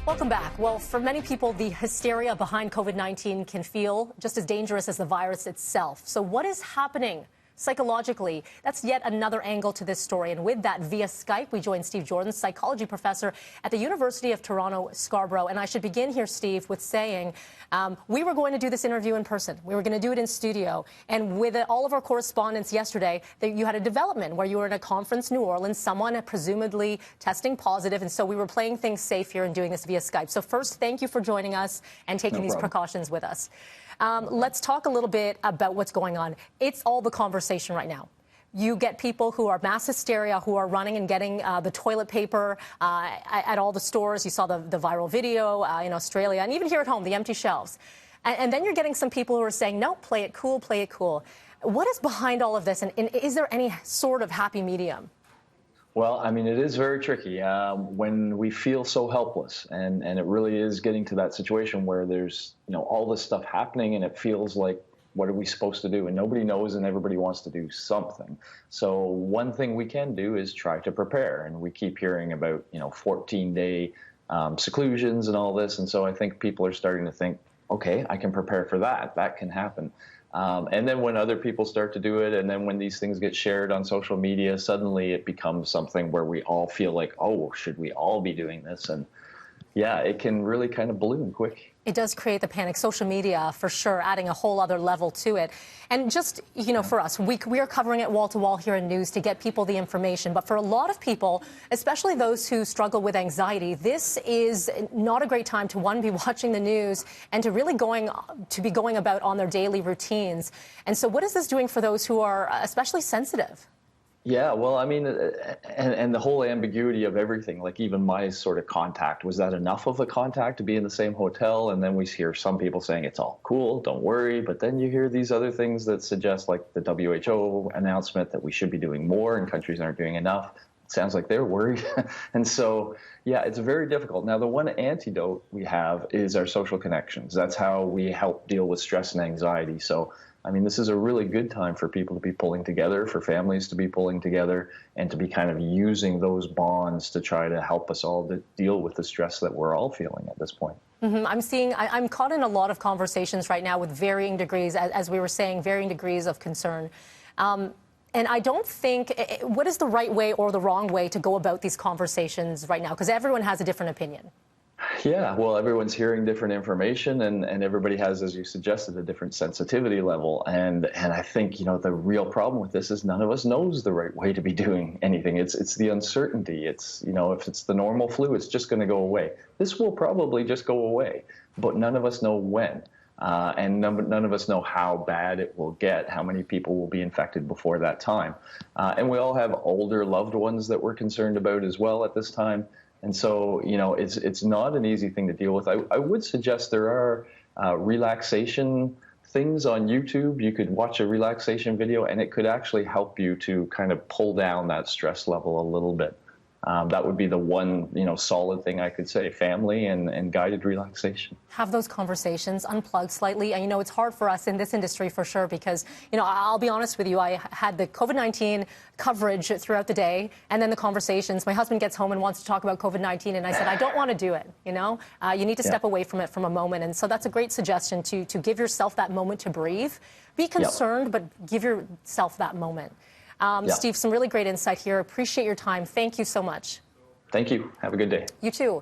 Welcome back. Well, for many people, the hysteria behind COVID-19 can feel just as dangerous as the virus itself. So what is happening psychologically? That's yet another angle to this story. And with that, via Skype, we join Steve Jordan, psychology professor at the University of Toronto, Scarborough. And I should begin here, Steve, with saying we were going to do this interview in person. We were going to do it in studio. And with all of our correspondence yesterday, you had a development where you were in a conference in New Orleans, someone presumably testing positive. And so we were playing things safe here and doing this via Skype. So first, thank you for joining us and taking these precautions with us. Let's talk a little bit about what's going on. It's all the conversation right now. You get people who are mass hysteria, who are running and getting the toilet paper at all the stores. You saw the viral video in Australia, and even here at home, the empty shelves. And then you're getting some people who are saying, no, play it cool, play it cool. What is behind all of this, and is there any sort of happy medium? Well, I mean, it is very tricky when we feel so helpless, and it really is getting to that situation where there's, all this stuff happening, and it feels like, what are we supposed to do? And nobody knows, and everybody wants to do something. So one thing we can do is try to prepare, and we keep hearing about, 14-day seclusions and all this, and so I think people are starting to think, okay, I can prepare for that. That can happen. And then when other people start to do it, and then when these things get shared on social media, suddenly it becomes something where we all feel like, oh, should we all be doing this? And yeah, it can really kind of balloon quick. It does create the panic. Social media, for sure, adding a whole other level to it. And just, for us, we are covering it wall to wall here in news to get people the information. But for a lot of people, especially those who struggle with anxiety, this is not a great time to, one, be watching the news and to really be going about on their daily routines. And so what is this doing for those who are especially sensitive? Yeah, well, I mean, and the whole ambiguity of everything, like even my sort of contact, was that enough of a contact to be in the same hotel? And then we hear some people saying it's all cool, don't worry. But then you hear these other things that suggest, like the WHO announcement that we should be doing more and countries aren't doing enough. It sounds like they're worried. And so, yeah, it's very difficult. Now, the one antidote we have is our social connections. That's how we help deal with stress and anxiety. So, I mean, this is a really good time for people to be pulling together, for families to be pulling together, and to be kind of using those bonds to try to help us all to deal with the stress that we're all feeling at this point. I'm caught in a lot of conversations right now with varying degrees, as we were saying, varying degrees of concern. And I don't think, what is the right way or the wrong way to go about these conversations right now? Because everyone has a different opinion. Yeah, well, everyone's hearing different information, and everybody has, as you suggested, a different sensitivity level. And I think, the real problem with this is none of us knows the right way to be doing anything. It's the uncertainty. It's, if it's the normal flu, it's just going to go away. This will probably just go away, but none of us know when. And none of us know how bad it will get, how many people will be infected before that time. And we all have older loved ones that we're concerned about as well at this time. And so, it's not an easy thing to deal with. I would suggest there are relaxation things on YouTube. You could watch a relaxation video, and it could actually help you to kind of pull down that stress level a little bit. That would be the one, solid thing I could say, family and guided relaxation. Have those conversations, unplug slightly. And, it's hard for us in this industry for sure because, I'll be honest with you, I had the COVID-19 coverage throughout the day and then the conversations. My husband gets home and wants to talk about COVID-19, and I said, I don't want to do it, You need to step away from it from a moment. And so that's a great suggestion to give yourself that moment to breathe. Be concerned, but give yourself that moment. Steve, some really great insight here. Appreciate your time. Thank you so much. Thank you. Have a good day. You too.